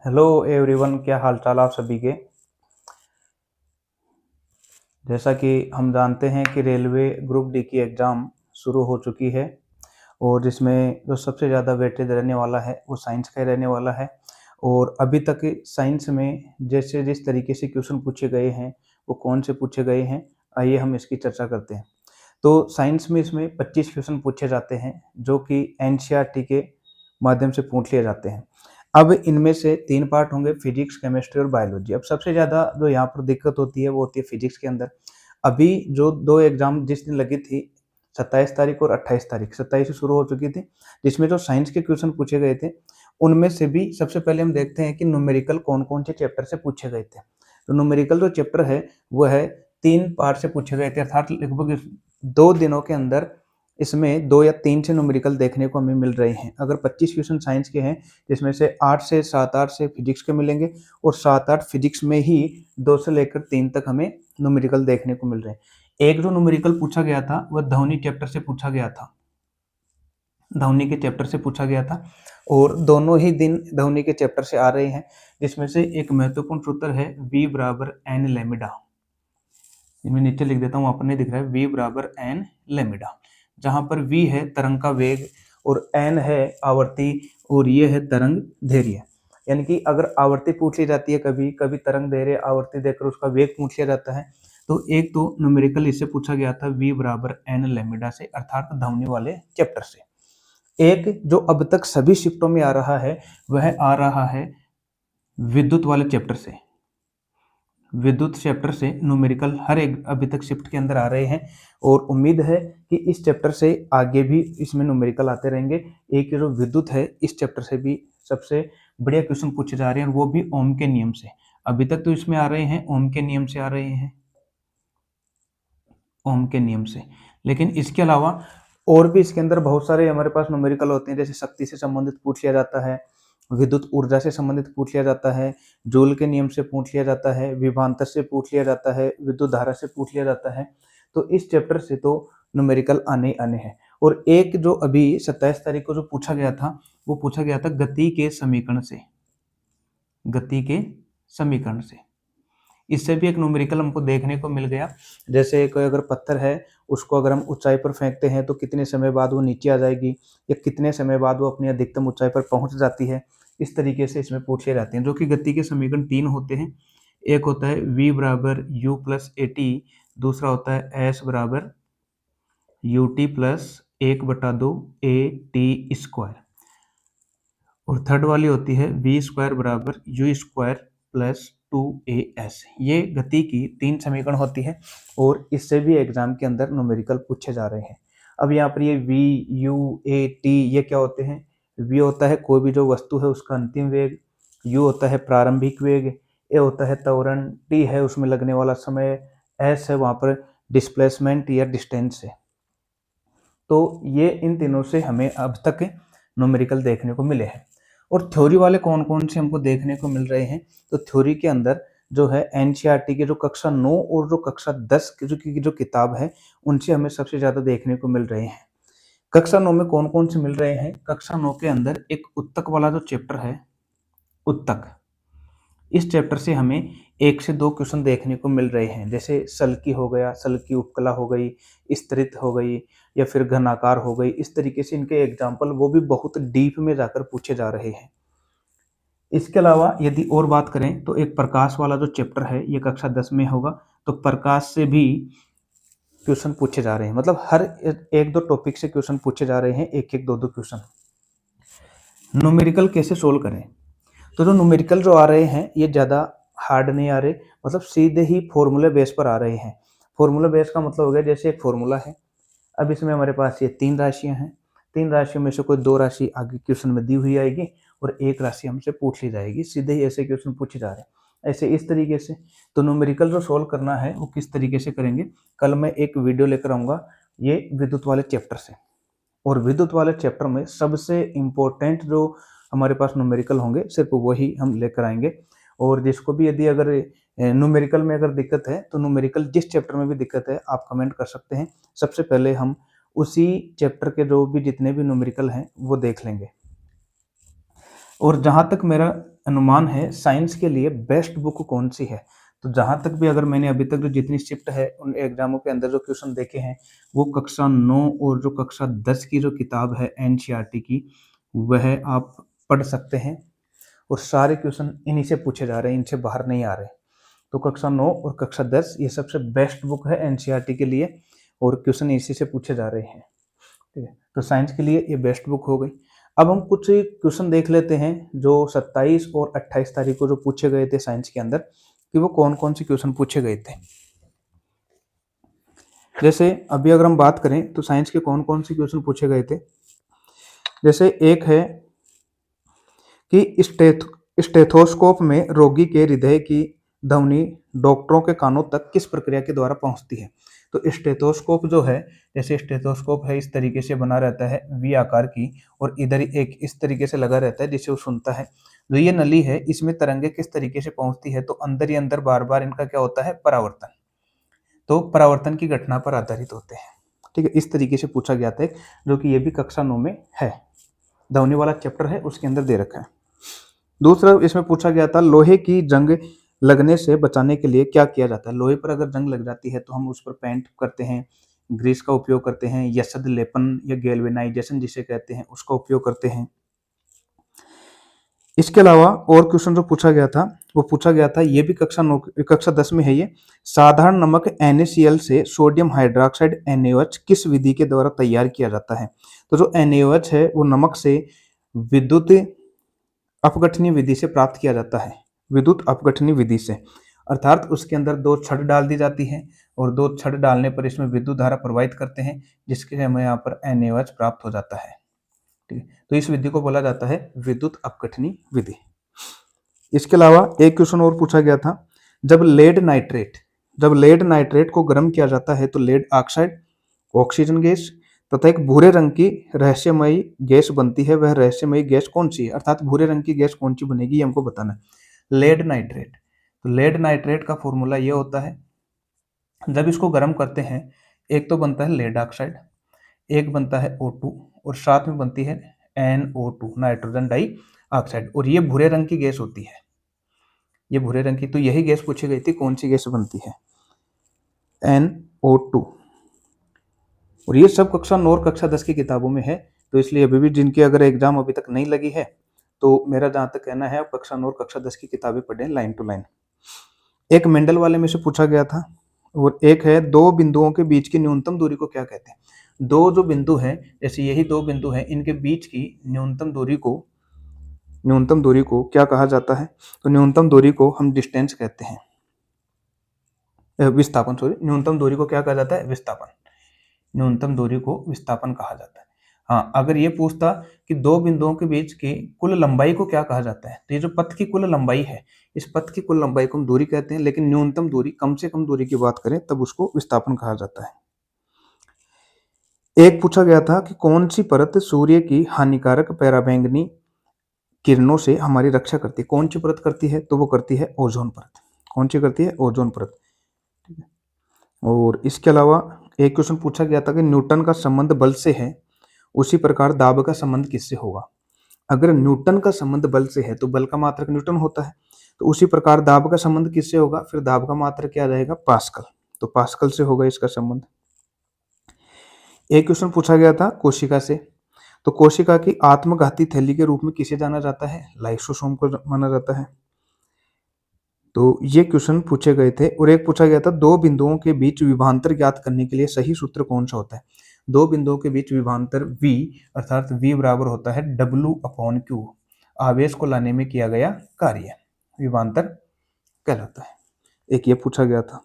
Hello everyone, क्या हाल चाल आप सभी के। जैसा कि हम जानते हैं कि रेलवे ग्रुप डी की एग्ज़ाम शुरू हो चुकी है और जिसमें जो सबसे ज़्यादा वेटेज रहने वाला है वो साइंस का ही रहने वाला है। और अभी तक साइंस में जैसे जिस तरीके से क्वेश्चन पूछे गए हैं वो कौन से पूछे गए हैं, आइए हम इसकी चर्चा करते हैं। तो साइंस में इसमें 25 क्वेश्चन पूछे जाते हैं जो कि एनसीईआरटी के माध्यम से पूछ लिए जाते हैं। अब इनमें से 3 पार्ट होंगे, फिजिक्स, केमिस्ट्री और बायोलॉजी। अब सबसे ज़्यादा जो यहाँ पर दिक्कत होती है वो होती है फिजिक्स के अंदर। अभी जो 2 एग्ज़ाम जिस दिन लगी थी 27 तारीख और 28 तारीख, 27 से शुरू हो चुकी थी, जिसमें जो साइंस के क्वेश्चन पूछे गए थे, उनमें से भी सबसे पहले हम देखते हैं कि न्यूमेरिकल कौन-कौन से चैप्टर से पूछे गए थे। तो न्यूमेरिकल जो चैप्टर है वो है 3 पार्ट से पूछे गए थे, अर्थात लगभग 2 दिनों के अंदर इसमें 2 या 3 से न्यूमेरिकल देखने को हमें मिल रहे हैं। अगर 25 क्वेश्चन साइंस के हैं, जिसमें से 8 से 7-8 से फिजिक्स के मिलेंगे और 7-8 फिजिक्स में ही 2 से लेकर 3 तक हमें न्यूमेरिकल देखने को मिल रहे हैं। एक जो न्यूमेरिकल पूछा गया था, वह ध्वनि चैप्टर से पूछा गया था। ध्वनि के चैप्टर से पूछा गया था और दोनों ही दिन ध्वनि के चैप्टर से आ रहे हैं, जिसमें से एक महत्वपूर्ण सूत्र है V बराबर एन लैम्ब्डा। मैं नीचे लिख देता हूँ, आपने दिख रहा है V बराबर एन लैम्ब्डा, जहाँ पर V है तरंग का वेग और एन है आवर्ती और ये है तरंग धैर्य। यानी कि अगर आवर्ती पूछ ली जाती है, कभी कभी तरंग धैर्य आवर्ती देकर उसका वेग पूछ लिया जाता है। तो एक तो न्यूमेरिकल इससे पूछा गया था V बराबर एन लैम्ब्डा से, अर्थात ध्वनि वाले चैप्टर से। एक जो अब तक सभी शिफ्टों में आ रहा है वह आ रहा है विद्युत वाले चैप्टर से। विद्युत चैप्टर से न्यूमेरिकल हर एक अभी तक शिफ्ट के अंदर आ रहे हैं और उम्मीद है कि इस चैप्टर से आगे भी इसमें न्यूमेरिकल आते रहेंगे। एक जो विद्युत है, इस चैप्टर से भी सबसे बढ़िया क्वेश्चन पूछे जा रहे हैं और वो भी ओम के नियम से। अभी तक तो इसमें आ रहे हैं ओम के नियम से आ रहे हैं, ओम के नियम से। लेकिन इसके अलावा और भी इसके अंदर बहुत सारे हमारे पास न्यूमेरिकल होते हैं, जैसे शक्ति से संबंधित पूछ लिया जाता है, विद्युत ऊर्जा से संबंधित पूछ लिया जाता है, जूल के नियम से पूछ लिया जाता है, विभवांतर से पूछ लिया जाता है, विद्युत धारा से पूछ लिया जाता है। तो इस चैप्टर से तो न्यूमेरिकल आने ही आने हैं। और एक जो अभी 27 तारीख को जो पूछा गया था, वो पूछा गया था गति के समीकरण से। गति के समीकरण से इससे भी एक न्यूमेरिकल हमको देखने को मिल गया। जैसे कोई अगर पत्थर है, उसको अगर हम ऊंचाई पर फेंकते हैं तो कितने समय बाद वो नीचे आ जाएगी या कितने समय बाद वो अपनी अधिकतम ऊंचाई पर पहुंच जाती है। इस तरीके से इसमें पूछे जाते हैं, जो कि गति के समीकरण 3 होते हैं। एक होता है v बराबर u प्लस ए टी, दूसरा होता है s बराबर U T plus 1/2 A T square, और थर्ड वाली होती है v स्क्वायर बराबर यू स्क्वायर प्लस 2as। ये गति की 3 समीकरण होती है और इससे भी एग्जाम के अंदर न्यूमेरिकल पूछे जा रहे हैं। अब यहाँ पर ये v u a t ये क्या होते हैं? v होता है कोई भी जो वस्तु है उसका अंतिम वेग, u होता है प्रारंभिक वेग, a होता है त्वरण, t है उसमें लगने वाला समय, s है वहाँ पर डिस्प्लेसमेंट या डिस्टेंस है। तो ये इन तीनों से हमें अब तक न्यूमेरिकल देखने को मिले हैं। और थ्योरी वाले कौन कौन से हमको देखने को मिल रहे हैं? तो थ्योरी के अंदर जो है एनसीईआरटी के जो कक्षा 9 और जो कक्षा 10 की जो किताब है, उनसे हमें सबसे ज़्यादा देखने को मिल रहे हैं। कक्षा 9 में कौन कौन से मिल रहे हैं? कक्षा 9 के अंदर एक उत्तक वाला जो चैप्टर है, उत्तक, इस चैप्टर से हमें 1 से 2 क्वेश्चन देखने को मिल रहे हैं। जैसे सल्की हो गया, सल्की उपकला हो गई, स्तरित हो गई या फिर घनाकार हो गई। इस तरीके से इनके एग्जाम्पल वो भी बहुत डीप में जाकर पूछे जा रहे हैं। इसके अलावा यदि और बात करें तो एक प्रकाश वाला जो चैप्टर है, ये कक्षा 10 में होगा। तो प्रकाश से भी क्वेश्चन पूछे जा रहे हैं, मतलब हर एक दो टॉपिक से क्वेश्चन पूछे जा रहे हैं, एक एक दो दो क्वेश्चन। न्यूमेरिकल कैसे सोल्व करें? तो जो न्यूमेरिकल जो आ रहे हैं ये ज़्यादा हार्ड नहीं आ रहे, मतलब सीधे ही फॉर्मूले बेस पर आ रहे हैं। फॉर्मूला बेस का मतलब हो गया, जैसे एक फॉर्मूला है, अब इसमें हमारे पास ये 3 राशियां हैं, 3 राशियों में से कोई 2 राशि आगे क्वेश्चन में दी हुई आएगी और एक राशि हमसे पूछ ली जाएगी। सीधे ही ऐसे क्वेश्चन पूछे जा रहे हैं, ऐसे इस तरीके से। तो न्यूमेरिकल जो सोल्व करना है वो किस तरीके से करेंगे, कल मैं एक वीडियो लेकर आऊँगा ये विद्युत वाले चैप्टर से। और विद्युत वाले चैप्टर में सबसे इम्पोर्टेंट जो हमारे पास न्यूमेरिकल होंगे सिर्फ वही हम लेकर आएंगे। और जिसको भी यदि अगर न्यूमेरिकल में अगर दिक्कत है, तो न्यूमेरिकल जिस चैप्टर में भी दिक्कत है आप कमेंट कर सकते हैं। सबसे पहले हम उसी चैप्टर के जो भी जितने भी न्यूमेरिकल हैं वो देख लेंगे। और जहाँ तक मेरा अनुमान है साइंस के लिए बेस्ट बुक कौन सी है, तो जहाँ तक भी अगर मैंने अभी तक जो जितनी शिफ्ट है उन एग्जामों के अंदर जो क्वेश्चन देखे हैं, वो कक्षा 9 और जो कक्षा 10 की जो किताब है एनसीईआरटी की, वह आप पढ़ सकते हैं। और सारे क्वेश्चन इन्हीं से पूछे जा रहे हैं, इनसे बाहर नहीं आ रहे। तो कक्षा 9 और कक्षा 10 ये सबसे बेस्ट बुक है एनसीईआरटी के लिए, और क्वेश्चन इसी से पूछे जा रहे हैं। ठीक है, तो साइंस के लिए ये बेस्ट बुक हो गई। अब हम कुछ क्वेश्चन देख लेते हैं जो 27 और 28 तारीख को जो पूछे गए थे साइंस के अंदर, कि वो कौन कौन से क्वेश्चन पूछे गए थे। जैसे अभी अगर हम बात करें तो साइंस के कौन कौन से क्वेश्चन पूछे गए थे। जैसे एक है कि स्टेथोस्कोप में रोगी के हृदय की ध्वनि डॉक्टरों के कानों तक किस प्रक्रिया के द्वारा पहुंचती है। तो स्टेथोस्कोप जो है, जैसे स्टेथोस्कोप है इस तरीके से बना रहता है वी आकार की, और इधर एक इस तरीके से लगा रहता है जिससे वो सुनता है। जो ये नली है इसमें तरंगे किस तरीके से पहुंचती है, तो अंदर ही अंदर बार बार इनका क्या होता है, परावर्तन। तो परावर्तन की घटना पर आधारित होते हैं। ठीक है, इस तरीके से पूछा गया था, जो कि ये भी कक्षा 9 में है, ध्वनि वाला चैप्टर है उसके अंदर दे रखा है। दूसरा इसमें पूछा गया था लोहे की जंग लगने से बचाने के लिए क्या किया जाता है। लोहे पर अगर जंग लग जाती है तो हम उस पर पेंट करते हैं, ग्रीस का उपयोग करते हैं, यसद लेपन या गैल्वेनाइजेशन जिसे कहते हैं उसका उपयोग करते हैं। इसके अलावा और क्वेश्चन जो पूछा गया था वो पूछा गया था, ये भी कक्षा 10 में है ये, साधारण नमक NaCl से सोडियम हाइड्रोक्साइड NaOH किस विधि के द्वारा तैयार किया जाता है। तो जो NaOH है वो नमक से विद्युत अपघटनीय विधि से प्राप्त किया जाता है, विद्युत अपघटनीय विधि से, अर्थात उसके अंदर दो छड़ डाल दी जाती है और दो छड़ डालने पर इसमें विद्युत धारा प्रवाहित करते हैं, जिसके हमें यहाँ पर NaOH प्राप्त हो जाता है। ठीक है, तो इस विधि को बोला जाता है विद्युत अपघटनीय विधि। इसके अलावा एक क्वेश्चन और पूछा गया था, जब लेड नाइट्रेट को गर्म किया जाता है तो लेड ऑक्साइड, ऑक्सीजन गैस तथा एक भूरे रंग की रहस्यमयी गैस बनती है, वह रहस्यमयी गैस कौन सी है, अर्थात भूरे रंग की गैस कौन सी बनेगी ये हमको बताना है। लेड नाइट्रेट, तो लेड नाइट्रेट का फॉर्मूला ये होता है, जब इसको गर्म करते हैं एक तो बनता है लेड ऑक्साइड, एक बनता है O2 और साथ में बनती है NO2 नाइट्रोजन डाई ऑक्साइड, और ये भूरे रंग की गैस होती है, ये भूरे रंग की। तो यही गैस पूछी गई थी कौन सी गैस बनती है, NO2। और ये सब कक्षा 9 और कक्षा 10 की किताबों में है, तो इसलिए अभी भी जिनकी अगर एग्जाम अभी तक नहीं लगी है तो मेरा जहाँ तक कहना है कक्षा 9 और कक्षा 10 की किताबें पढ़ें लाइन टू लाइन। एक मेंडल वाले में से पूछा गया था, और एक है दो बिंदुओं के बीच की न्यूनतम दूरी को क्या कहते हैं। दो जो बिंदु हैं, जैसे यही दो बिंदु हैं, इनके बीच की न्यूनतम दूरी को क्या कहा जाता है, तो न्यूनतम दूरी को हम डिस्टेंस कहते हैं, विस्थापन, सॉरी, न्यूनतम दूरी को क्या कहा जाता है, विस्थापन। न्यूनतम दूरी को विस्थापन कहा जाता है। हाँ, अगर ये पूछता कि दो बिंदुओं के बीच की कुल लंबाई को क्या कहा जाता है, तो ये जो पथ की कुल लंबाई है, इस पथ की कुल लंबाई को हम दूरी कहते हैं, लेकिन न्यूनतम दूरी, कम से कम दूरी की बात करें तब उसको विस्थापन कहा जाता है। एक पूछा गया था कि कौन सी परत सूर्य की हानिकारक पराबैंगनी किरणों से हमारी रक्षा करती है। कौन सी परत करती है, तो वो करती है ओजोन परत। कौन सी करती है, ओजोन परत। ठीक है, और इसके अलावा एक क्वेश्चन पूछा गया था कि न्यूटन का संबंध बल से है, उसी प्रकार दाब का संबंध किससे होगा। अगर न्यूटन का संबंध बल से है तो बल का मात्रक न्यूटन होता है, तो उसी प्रकार दाब का संबंध किससे होगा, फिर दाब का मात्रक क्या आ जाएगा, पास्कल। तो पास्कल से होगा इसका संबंध। एक क्वेश्चन पूछा गया था कोशिका से, तो कोशिका की आत्मघाती थैली के रूप में किसे जाना जाता है, लाइसोसोम को माना जाता है। तो ये क्वेश्चन पूछे गए थे। और एक पूछा गया था दो बिंदुओं के बीच विभवांतर ज्ञात करने के लिए सही सूत्र कौन सा होता है। दो बिंदुओं के बीच विभवांतर V, अर्थात V बराबर होता है W/Q, आवेश को लाने में किया गया कार्य विभवांतर कहलाता है। एक ये पूछा गया था।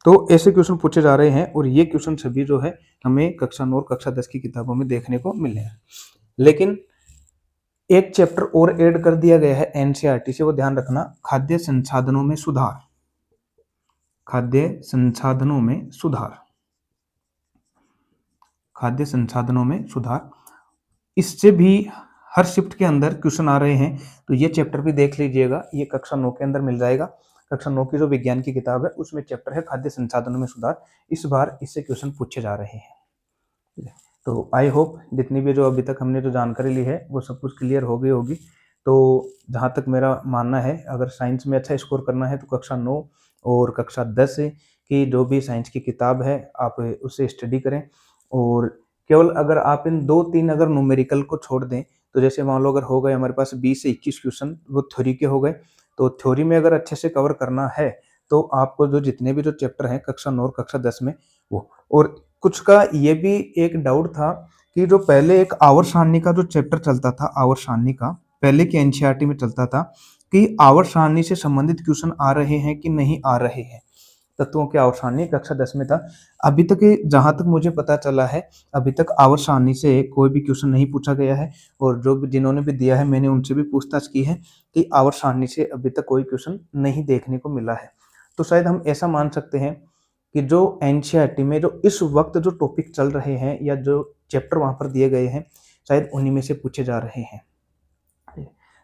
तो ऐसे क्वेश्चन पूछे जा रहे हैं, और ये क्वेश्चन सभी जो है हमें कक्षा 9 और कक्षा 10 की किताबों में देखने को मिले हैं। लेकिन एक चैप्टर और ऐड कर दिया गया है एनसीईआरटी से, वो ध्यान रखना, खाद्य संसाधनों में सुधार। खाद्य संसाधनों में सुधार, खाद्य संसाधनों में सुधार, इससे भी हर शिफ्ट के अंदर क्वेश्चन आ रहे हैं, तो ये चैप्टर भी देख लीजिएगा, ये कक्षा 9 के अंदर मिल जाएगा। कक्षा 9 की जो विज्ञान की किताब है उसमें चैप्टर है खाद्य संसाधनों में सुधार, इस बार इससे क्वेश्चन पूछे जा रहे हैं। तो आई होप जितनी भी जो अभी तक हमने जो जानकारी ली है वो सब कुछ क्लियर हो गई होगी। तो जहाँ तक मेरा मानना है, अगर साइंस में अच्छा स्कोर करना है तो कक्षा 9 और कक्षा 10 की जो भी साइंस की किताब है आप उससे स्टडी करें। और केवल अगर आप इन 2-3 अगर न्यूमेरिकल को छोड़ दें, तो जैसे मान लो अगर हो गए हमारे पास 20 से 21 क्वेश्चन वो थ्योरी के हो गए, तो थ्योरी में अगर अच्छे से कवर करना है तो आपको जो जितने भी जो चैप्टर हैं कक्षा 9 और कक्षा 10 में वो। और कुछ का ये भी एक डाउट था कि जो पहले एक आवर्त सारणी का जो चैप्टर चलता था, आवर्त सारणी का पहले के एनसीईआरटी में चलता था कि आवर्त सारणी से संबंधित क्वेश्चन आ रहे हैं कि नहीं आ रहे हैं। तत्वों की आवर्त सारणी कक्षा 10 में था। अभी तक जहाँ तक मुझे पता चला है, अभी तक आवर्त सारणी से कोई भी क्वेश्चन नहीं पूछा गया है। और जो भी जिन्होंने भी दिया है मैंने उनसे भी पूछताछ की है कि आवर्त सारणी से अभी तक कोई क्वेश्चन नहीं देखने को मिला है। तो शायद हम ऐसा मान सकते हैं कि जो एनसीईआरटी में जो इस वक्त जो टॉपिक चल रहे हैं या जो चैप्टर वहाँ पर दिए गए हैं, शायद उन्हीं में से पूछे जा रहे हैं।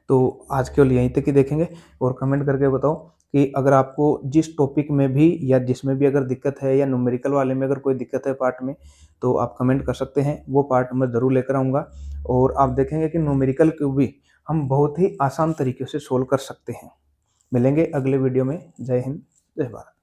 तो आज केवल यहीं तक ही देखेंगे। और कमेंट करके बताओ कि अगर आपको जिस टॉपिक में भी या जिसमें भी अगर दिक्कत है या न्यूमेरिकल वाले में अगर कोई दिक्कत है पार्ट में, तो आप कमेंट कर सकते हैं, वो पार्ट मैं ज़रूर लेकर आऊँगा। और आप देखेंगे कि न्यूमेरिकल को भी हम बहुत ही आसान तरीके से सोल्व कर सकते हैं। मिलेंगे अगले वीडियो में। जय हिंद, जय भारत।